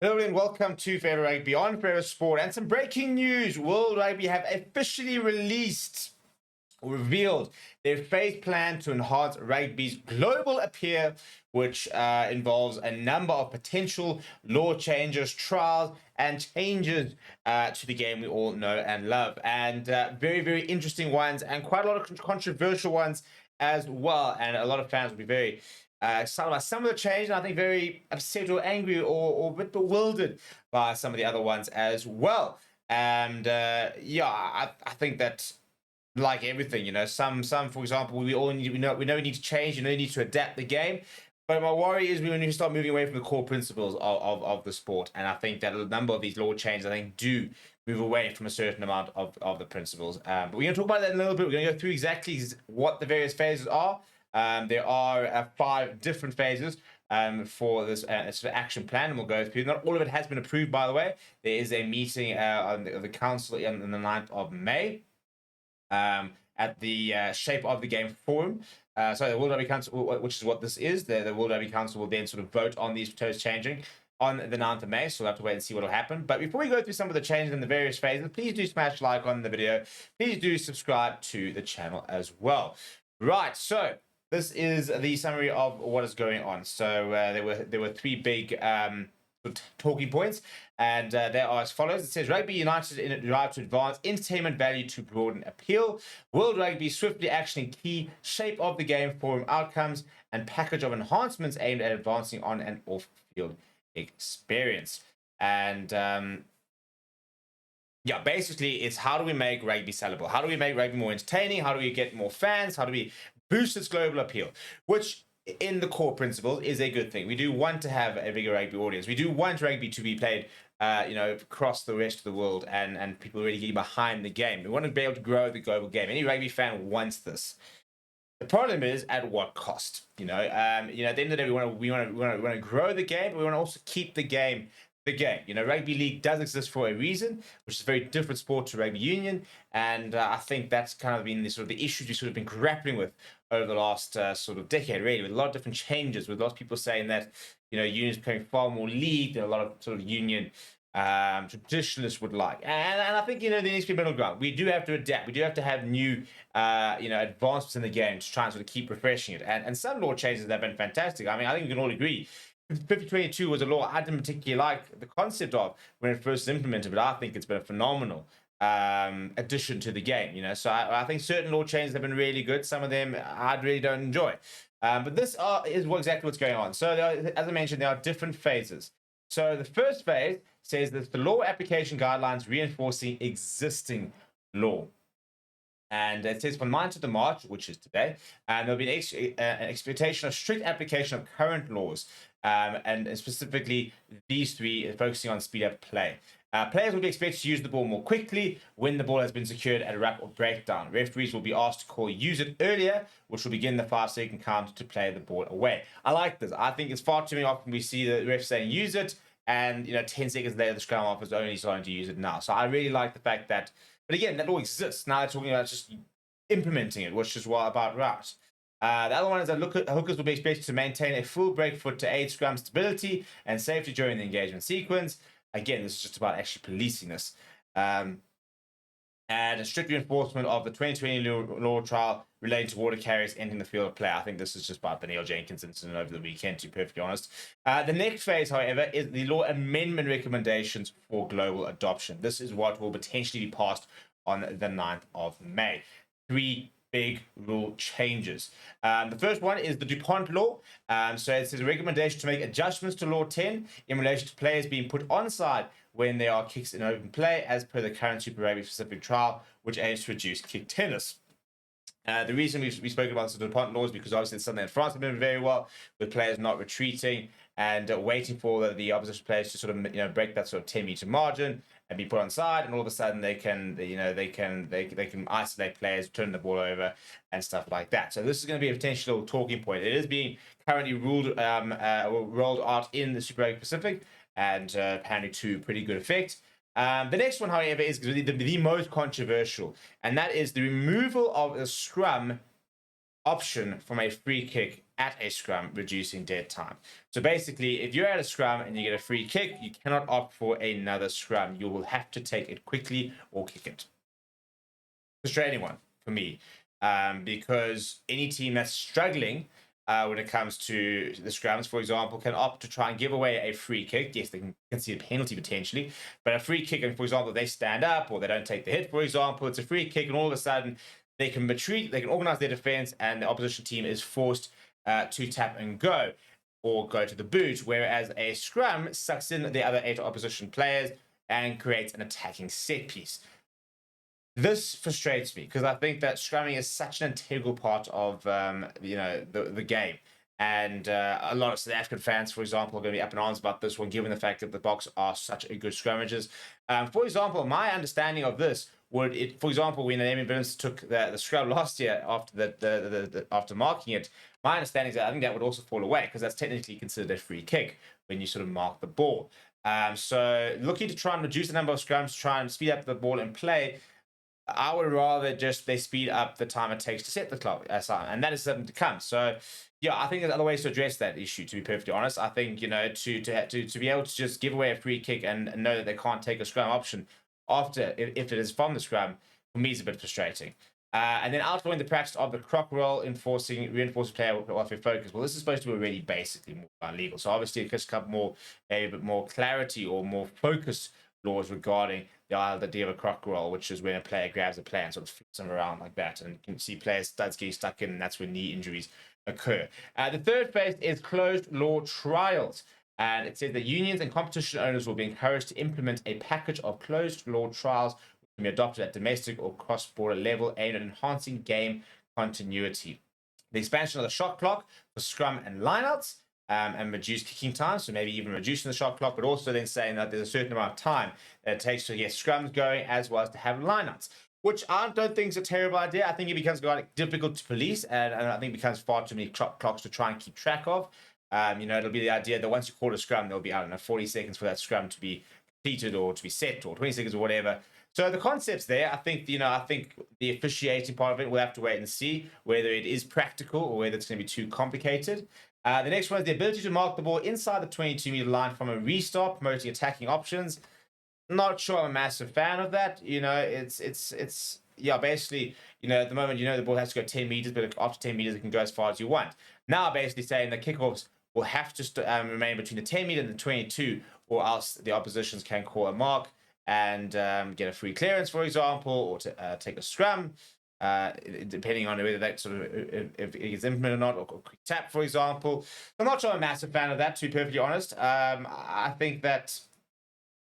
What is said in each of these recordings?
Hello and welcome to Favorite Rugby on Favorite Sport. And some breaking news. World Rugby have officially revealed their phased plan to enhance rugby's global appeal, which involves a number of potential law changes, trials, and changes to the game we all know and love. And very, very interesting ones and quite a lot of controversial ones as well. And a lot of fans will be very excited about some of the change, and I think very upset or angry or a bit bewildered by some of the other ones as well. And I think that, like everything, some for example, we know we need to change, we need to adapt the game. But my worry is we need to start moving away from the core principles of the sport. And I think that a number of these law changes, I think, do move away from a certain amount of the principles. But we're going to talk about that in a little bit. We're going to go through exactly what the various phases are. There are 5 different phases for this sort of action plan, and we'll go through. Not all of it has been approved, by the way. There is a meeting of the council on the 9th of May at the Shape of the Game Forum. So the World Rugby Council, which is what this is, the World Rugby Council will then sort of vote on these proposed changing on the 9th of May, so we'll have to wait and see what will happen. But before we go through some of the changes in the various phases, please do smash like on the video. Please do subscribe to the channel as well. Right, so this is the summary of what is going on. So there were 3 big talking points, and they are as follows. It says Rugby United in a drive to advance entertainment value to broaden appeal. World Rugby swiftly actioning key shape of the game forum outcomes and package of enhancements aimed at advancing on and off field experience. And basically it's how do we make rugby sellable? How do we make rugby more entertaining? How do we get more fans? How do we boost its global appeal? Which, in the core principles, is a good thing. We do want to have a bigger rugby audience. We do want rugby to be played, across the rest of the world, and people really getting behind the game. We want to be able to grow the global game. Any rugby fan wants this. The problem is at what cost? At the end of the day, we want to grow the game, but we want to also keep the game. Rugby league does exist for a reason, which is a very different sport to rugby union, and I think that's kind of been the issues we've sort of been grappling with over the last sort of decade, really, with a lot of different changes, with lots of people saying that unions becoming far more league than a lot of sort of union traditionalists would like, and I think there needs to be a middle ground. We do have to adapt. We do have to have new advancements in the game to try and sort of keep refreshing it, and some law changes have been fantastic. I mean, I think we can all agree 5022 was a law I didn't particularly like the concept of when it first implemented, but I think it's been a phenomenal addition to the game. So I think certain law changes have been really good. Some of them I really don't enjoy, but this is exactly what's going on. So as I mentioned, there are different phases. So the first phase says that the law application guidelines reinforcing existing law. And it says from 9th of March, which is today, and there'll be an expectation of strict application of current laws, and specifically these 3 focusing on speed up play. Players will be expected to use the ball more quickly when the ball has been secured at a wrap or breakdown. Referees will be asked to call use it earlier, which will begin the 5-second count to play the ball away. I like this. I think it's far too many often we see the ref saying use it, and 10 seconds later the scrum half is only starting to use it now. So I really like the fact that, but again, that all exists. Now they're talking about just implementing it, which is what about right. The other one is that hookers will be expected to maintain a full break foot to aid scrum stability and safety during the engagement sequence. Again, this is just about actually policing this. And a strict reinforcement of the 2020 law trial relating to water carriers entering the field of play. I think this is just about the Neil Jenkins incident over the weekend, to be perfectly honest. The next phase, however, is the law amendment recommendations for global adoption. This is what will potentially be passed on the 9th of May. 3 big rule changes. The first one is the DuPont law. So it says a recommendation to make adjustments to law 10 in relation to players being put onside when there are kicks in open play, as per the current Super Rugby specific trial, which aims to reduce kick tennis. The reason we've spoken about the DuPont law is because obviously it's something that France have been very well, with players not retreating and waiting for the opposition players to sort of break that sort of 10-meter margin and be put on side, and all of a sudden they can isolate players, turn the ball over, and stuff like that. So this is going to be a potential talking point. It is being currently rolled out in the Super Rugby Pacific, and apparently to pretty good effect. The next one, however, is the most controversial, and that is the removal of the scrum option from a free kick at a scrum, reducing dead time. So basically, if you're at a scrum and you get a free kick, you cannot opt for another scrum. You will have to take it quickly or kick it. Frustrating one for me, because any team that's struggling when it comes to the scrums, for example, can opt to try and give away a free kick. Yes, they can see a penalty potentially, but a free kick, and for example, they stand up or they don't take the hit, for example, it's a free kick, and all of a sudden they can retreat, they can organize their defense, and the opposition team is forced to tap and go or go to the boot, whereas a scrum sucks in the other 8 opposition players and creates an attacking set piece. This frustrates me because I think that scrumming is such an integral part of the game, and a lot of South African fans, for example, are going to be up in arms about this one, given the fact that the Boks are such a good scrummagers. For example, my understanding of this would, for example, when Amy Burns took the scrum last year after after marking it, my understanding is that I think that would also fall away because that's technically considered a free kick when you sort of mark the ball. So looking to try and reduce the number of scrums, try and speed up the ball in play. I would rather just they speed up the time it takes to set the clock aside, and that is something to come. So, yeah, I think there's other ways to address that issue. To be perfectly honest, I think to be able to just give away a free kick and know that they can't take a scrum option after if it is from the scrum, for me is a bit frustrating. And then outlawing the practice of the croc roll, reinforcing player welfare focus. Well, this is supposed to be already basically more illegal. So obviously, it could more a bit more clarity or more focus laws regarding the idea of a croc roll, which is when a player grabs a player and sort of flips them around like that, and you can see players studs getting stuck in, and that's when knee injuries occur. The third phase is closed law trials, and it says that unions and competition owners will be encouraged to implement a package of closed law trials which can be adopted at domestic or cross-border level aimed at enhancing game continuity. The expansion of the shot clock for scrum and lineouts, and reduce kicking time, so maybe even reducing the shot clock, but also then saying that there's a certain amount of time that it takes to get scrums going as well as to have lineouts, which I don't think is a terrible idea. I think it becomes quite difficult to police, and I think it becomes far too many clocks to try and keep track of. It'll be the idea that once you call a scrum, there'll be, 40 seconds for that scrum to be completed or to be set, or 20 seconds or whatever. So the concept's there. I think the officiating part of it, we'll have to wait and see whether it is practical or whether it's going to be too complicated. The next one is the ability to mark the ball inside the 22-meter line from a restart, promoting attacking options. Not sure I'm a massive fan of that. It's basically, at the moment, the ball has to go 10 meters, but after 10 meters, it can go as far as you want. Now, basically saying the kickoffs will have to remain between the 10 meter and the 22, or else the oppositions can call a mark and get a free clearance, for example, or to take a scrum. Depending on whether that sort of if it gets implemented or not, or quick tap, for example. I'm not sure I'm a massive fan of that, to be perfectly honest. I think that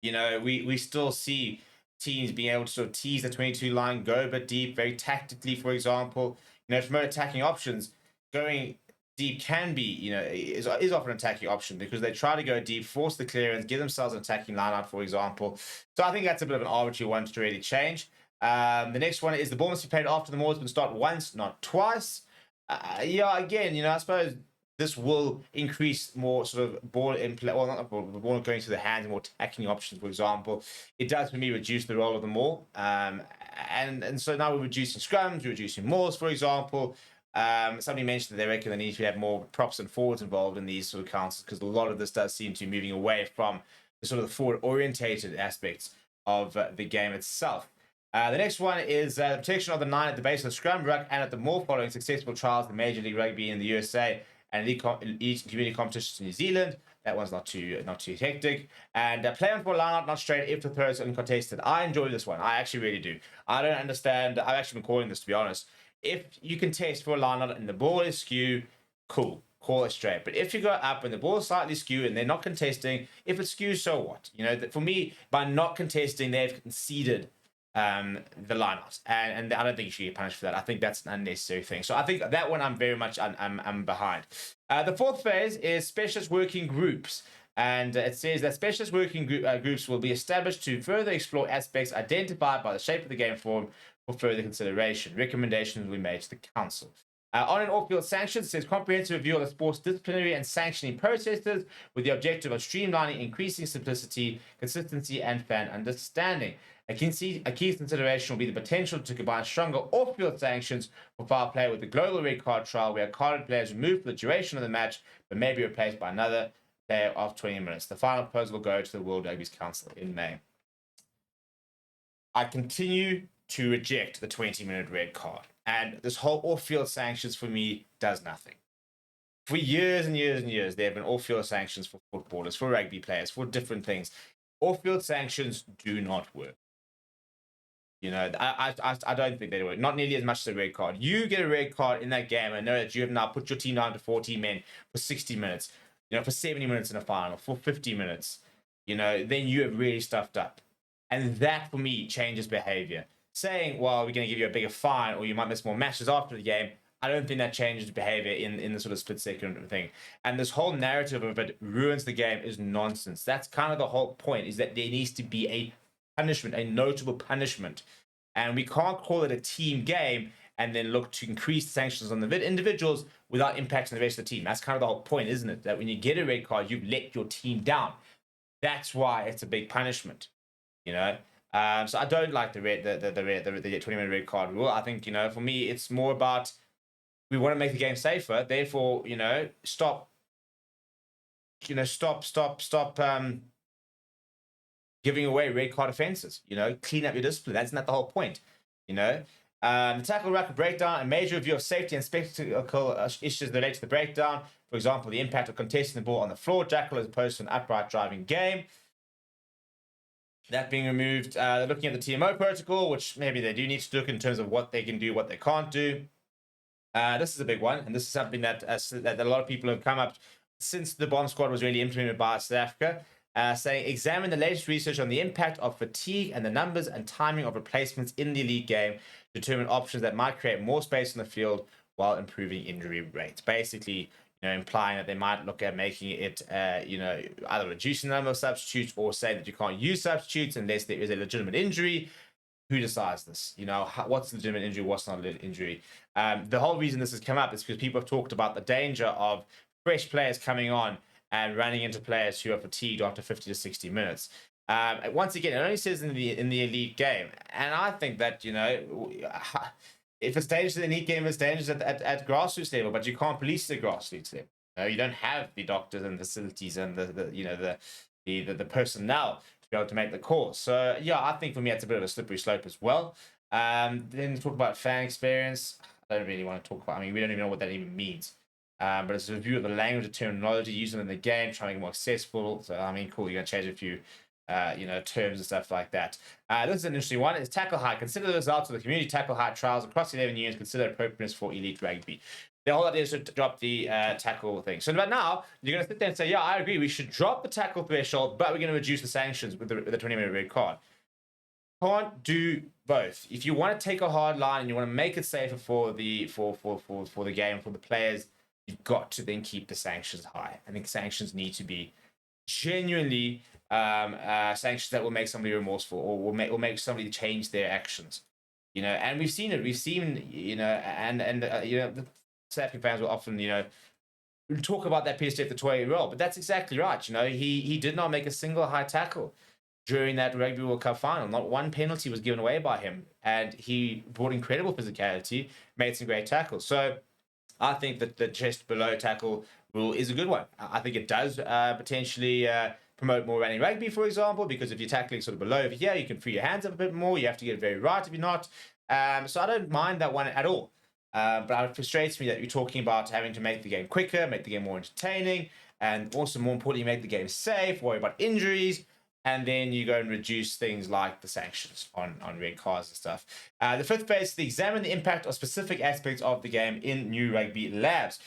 we still see teams being able to sort of tease the 22 line, go a bit deep, very tactically, for example. Promote attacking options. Going deep can be, is often an attacking option because they try to go deep, force the clearance, give themselves an attacking line out, for example. So I think that's a bit of an arbitrary one to really change. The next one is the ball must be played after the maul has been stopped once, not twice. Again, I suppose this will increase more sort of ball in play, well, not the ball going to the hands, more attacking options, for example. It does, for me, reduce the role of the maul. And so now we're reducing scrums, we're reducing mauls, for example. Somebody mentioned that they reckon they need to have more props and forwards involved in these sort of counts because a lot of this does seem to be moving away from the sort of forward-orientated aspects of the game itself. The next one is the protection of the 9 at the base of the scrum, ruck, and at the maul following successful trials in Major League Rugby in the USA and elite community competitions in New Zealand. That one's not too hectic. And play on for a line out, not straight if the throw is uncontested. I enjoy this one. I actually really do. I don't understand. I've actually been calling this, to be honest. If you can test for a line out and the ball is skew, cool. Call it straight. But if you go up and the ball is slightly skew and they're not contesting, if it's skew, so what? For me, by not contesting, they've conceded the lineouts, and I don't think you should get punished for that. I think that's an unnecessary thing. So I think that one I'm very much I'm behind. The fourth phase is specialist working groups, and it says that specialist working groups will be established to further explore aspects identified by the shape of the game form for further consideration. Recommendations will be made to the council. On and off-field sanctions, it says comprehensive review of the sport's disciplinary and sanctioning processes with the objective of streamlining, increasing simplicity, consistency, and fan understanding. A key consideration will be the potential to combine stronger off-field sanctions for foul play with the global red card trial, where carded players removed for the duration of the match but may be replaced by another player of 20 minutes. The final proposal will go to the World Rugby Council in May. I continue to reject the 20-minute red card, and this whole off-field sanctions for me does nothing. For years and years and years, there have been off-field sanctions for footballers, for rugby players, for different things. Off-field sanctions do not work. I don't think they work. Not nearly as much as a red card. You get a red card in that game and know that you have now put your team down to 14 men for 60 minutes, for 70 minutes in a final, for 50 minutes, then you have really stuffed up. And that, for me, changes behavior. Saying, well, we're going to give you a bigger fine or you might miss more matches after the game, I don't think that changes behavior in the sort of split-second thing. And this whole narrative of it ruins the game is nonsense. That's kind of the whole point, is that there needs to be a punishment, a notable punishment. And we can't call it a team game and then look to increase sanctions on the individuals without impacting the rest of the team. That's kind of the whole point, isn't it? That when you get a red card, you've let your team down. That's why it's a big punishment. So I don't like the 20-minute red card rule. I think, for me, it's more about we want to make the game safer. Therefore, stop giving away red card offenses. Clean up your discipline. That's not the whole point. The tackle rack breakdown, a major review of safety and spectacle issues related to the breakdown. For example, the impact of contesting the ball on the floor tackle as opposed to an upright driving game. That being removed. Looking at the TMO protocol, which maybe they do need to look in terms of what they can do, what they can't do. This is a big one, and this is something that a lot of people have come up since the bomb squad was really implemented by South Africa, saying examine the latest research on the impact of fatigue and the numbers and timing of replacements in the elite game, determine options that might create more space on the field while improving injury rates. Basically, implying that they might look at making it, either reducing the number of substitutes or say that you can't use substitutes unless there is a legitimate injury. Who decides this? What's a legitimate injury? What's not a legitimate injury? The whole reason this has come up is because people have talked about the danger of fresh players coming on and running into players who are fatigued after 50 to 60 minutes. Once again, it only says in the elite game, and I think that if it's dangerous in the elite game, it's dangerous at grassroots level, but you can't police the grassroots level. You don't have the doctors and facilities and the personnel to be able to make the call. So yeah, I think for me it's a bit of a slippery slope as well. Then talk about fan experience. I don't really want to talk about. We don't even know what that even means. But it's a review of the language and terminology used in the game, trying to make it more accessible. So cool. You're gonna change a few terms and stuff like that. This is an interesting one. It's tackle height. Consider the results of the community tackle height trials across 11 unions. Consider appropriateness for elite rugby. The whole idea is to drop the tackle thing. So but now you're going to sit there and say, yeah, I agree. We should drop the tackle threshold, but we're going to reduce the sanctions with the 20-minute red card. Can't do both. If you want to take a hard line and you want to make it safer for the game, for the players, you've got to then keep the sanctions high. I think sanctions need to be genuinely sanctions that will make somebody remorseful or will make somebody change their actions. And we've seen it. We've seen, the South African fans will often, talk about that PSF the 20-year-old, but that's exactly right. He did not make a single high tackle during that Rugby World Cup final. Not one penalty was given away by him, and he brought incredible physicality, made some great tackles. So I think that the chest below tackle rule is a good one. I think it does potentially promote more running rugby, for example, because if you're tackling sort of below over here, you can free your hands up a bit more. You have to get it very right if you're not. So I don't mind that one at all. But it frustrates me that you're talking about having to make the game quicker, make the game more entertaining, and also more importantly, make the game safe, worry about injuries, and then you go and reduce things like the sanctions on red cards and stuff. The fifth phase is to examine the impact of specific aspects of the game in new rugby labs.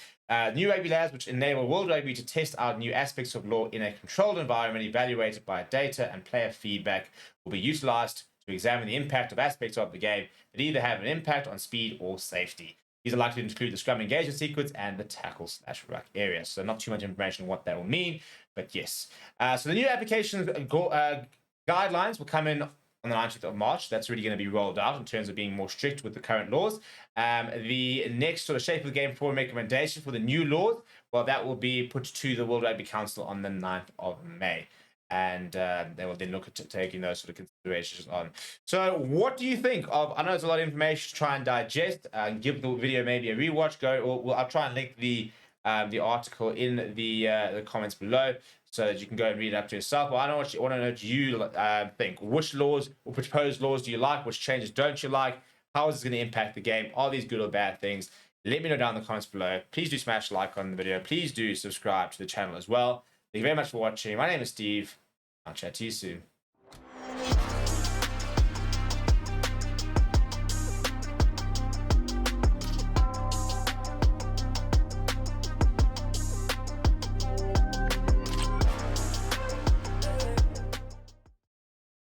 New rugby labs, which enable World Rugby to test out new aspects of law in a controlled environment evaluated by data and player feedback, will be utilized to examine the impact of aspects of the game that either have an impact on speed or safety. These are likely to include the scrum engagement sequence and the tackle/ruck area. So not too much information on what that will mean, but yes. So the new application guidelines will come in on the 19th of March. That's really going to be rolled out in terms of being more strict with the current laws. The next sort of shape of the game forward recommendation for the new laws, well, that will be put to the World Rugby Council on the 9th of May. and they will then look at taking those sort of considerations on. So what do you think of, I know it's a lot of information to try and digest, and give the video maybe a rewatch. I'll try and link the article in the comments below so that you can go and read it up to yourself. But I want to know what you think. Which laws or proposed laws do you like? Which changes don't you like? How is this going to impact the game? Are these good or bad things? Let me know down in the comments below. Please do smash like on the video. Please do subscribe to the channel as well. Thank you very much for watching. My name is Steve. I'll chat to you soon.